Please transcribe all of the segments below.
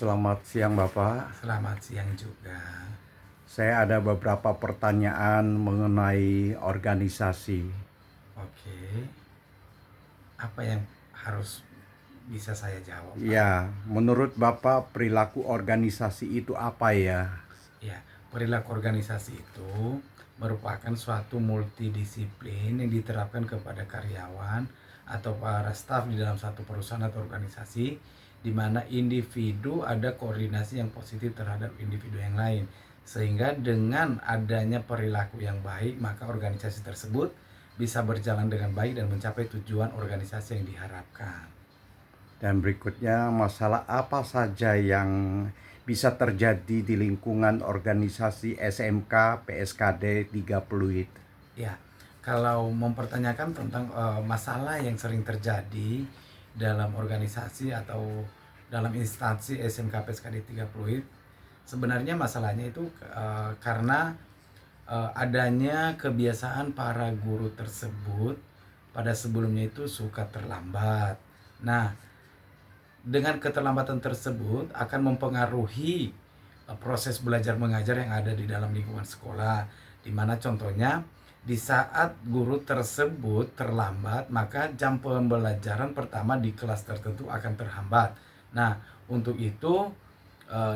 Selamat siang Bapak. Selamat siang juga. Saya ada beberapa pertanyaan mengenai organisasi. Oke, apa yang harus bisa saya jawab, Pak? Ya, menurut Bapak perilaku organisasi itu apa ya? Ya, perilaku organisasi itu merupakan suatu multidisiplin yang diterapkan kepada karyawan atau para staf di dalam satu perusahaan atau organisasi, di mana individu ada koordinasi yang positif terhadap individu yang lain. Sehingga dengan adanya perilaku yang baik, maka organisasi tersebut bisa berjalan dengan baik dan mencapai tujuan organisasi yang diharapkan. Dan berikutnya, masalah apa saja yang bisa terjadi di lingkungan organisasi SMK PSKD 3 Pluit? Ya, kalau mempertanyakan tentang masalah yang sering terjadi dalam organisasi atau dalam instansi SMK PSKD 3 Pluit, sebenarnya masalahnya itu karena adanya kebiasaan para guru tersebut pada sebelumnya itu suka terlambat. Nah, dengan keterlambatan tersebut akan mempengaruhi proses belajar mengajar yang ada di dalam lingkungan sekolah, di mana contohnya di saat guru tersebut terlambat, maka jam pembelajaran pertama di kelas tertentu akan terhambat. Nah, untuk itu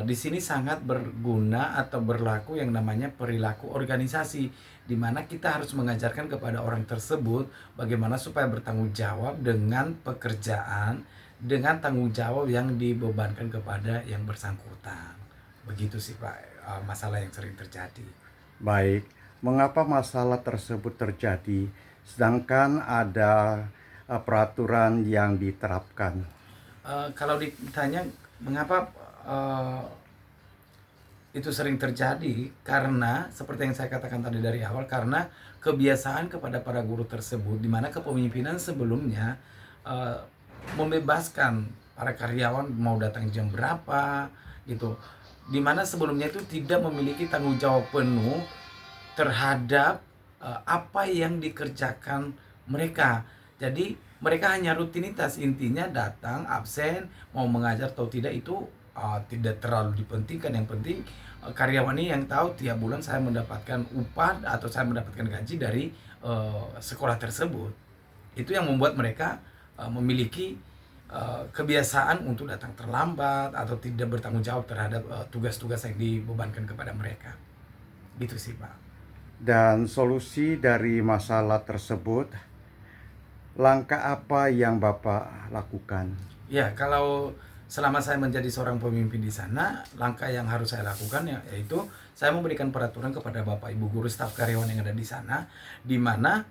di sini sangat berguna atau berlaku yang namanya perilaku organisasi, di mana kita harus mengajarkan kepada orang tersebut bagaimana supaya bertanggung jawab dengan pekerjaan, dengan tanggung jawab yang dibebankan kepada yang bersangkutan. Begitu sih Pak, masalah yang sering terjadi. Baik, mengapa masalah tersebut terjadi sedangkan ada peraturan yang diterapkan? Kalau ditanya mengapa itu sering terjadi, karena seperti yang saya katakan tadi dari awal, karena kebiasaan kepada para guru tersebut, di mana kepemimpinan sebelumnya uh, membebaskan para karyawan mau datang jam berapa gitu, di mana sebelumnya itu tidak memiliki tanggung jawab penuh terhadap apa yang dikerjakan mereka. Jadi mereka hanya rutinitas, intinya datang, absen, mau mengajar atau tidak itu tidak terlalu dipentingkan. Yang penting karyawan ini yang tahu tiap bulan saya mendapatkan upah atau saya mendapatkan gaji dari sekolah tersebut. Itu yang membuat mereka memiliki kebiasaan untuk datang terlambat atau tidak bertanggung jawab terhadap tugas-tugas yang dibebankan kepada mereka. Gitu sih Pak. Dan solusi dari masalah tersebut, langkah apa yang Bapak lakukan? Ya, kalau selama saya menjadi seorang pemimpin di sana, langkah yang harus saya lakukan yaitu saya memberikan peraturan kepada Bapak Ibu guru staf karyawan yang ada di sana, di mana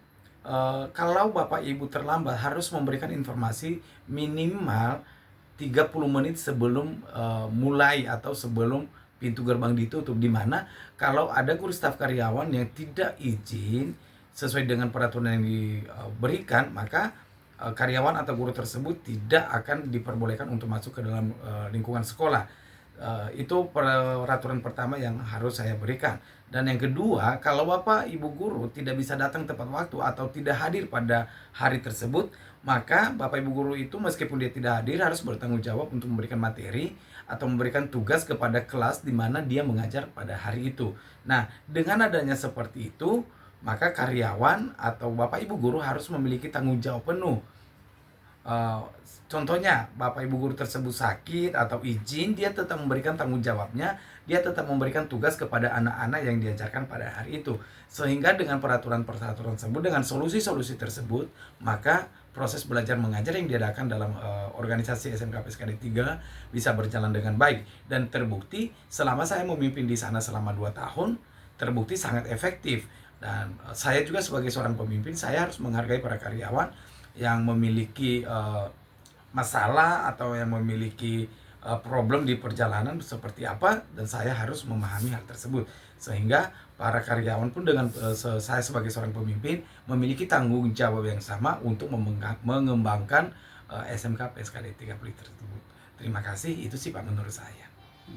kalau Bapak Ibu terlambat harus memberikan informasi minimal 30 menit sebelum mulai atau sebelum pintu gerbang ditutup, di mana kalau ada guru staf karyawan yang tidak izin sesuai dengan peraturan yang diberikan, maka karyawan atau guru tersebut tidak akan diperbolehkan untuk masuk ke dalam lingkungan sekolah. Itu peraturan pertama yang harus saya berikan. Dan yang kedua, kalau Bapak Ibu guru tidak bisa datang tepat waktu atau tidak hadir pada hari tersebut, maka Bapak Ibu guru itu meskipun dia tidak hadir harus bertanggung jawab untuk memberikan materi atau memberikan tugas kepada kelas di mana dia mengajar pada hari itu. Nah, dengan adanya seperti itu, maka karyawan atau Bapak Ibu guru harus memiliki tanggung jawab penuh. Contohnya Bapak Ibu guru tersebut sakit atau izin, dia tetap memberikan tanggung jawabnya, dia tetap memberikan tugas kepada anak-anak yang diajarkan pada hari itu. Sehingga dengan peraturan-peraturan tersebut, dengan solusi-solusi tersebut, maka proses belajar mengajar yang diadakan dalam organisasi SMK PSKD 3 bisa berjalan dengan baik. Dan terbukti selama saya memimpin di sana selama 2 tahun, terbukti sangat efektif. Dan saya juga sebagai seorang pemimpin, saya harus menghargai para karyawan yang memiliki masalah atau yang memiliki problem di perjalanan seperti apa, dan saya harus memahami hal tersebut. Sehingga para karyawan pun dengan saya sebagai seorang pemimpin memiliki tanggung jawab yang sama untuk mengembangkan SMK PSKD 3 Pluit tersebut. Terima kasih, itu sih Pak menurut saya.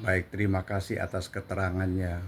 Baik, terima kasih atas keterangannya.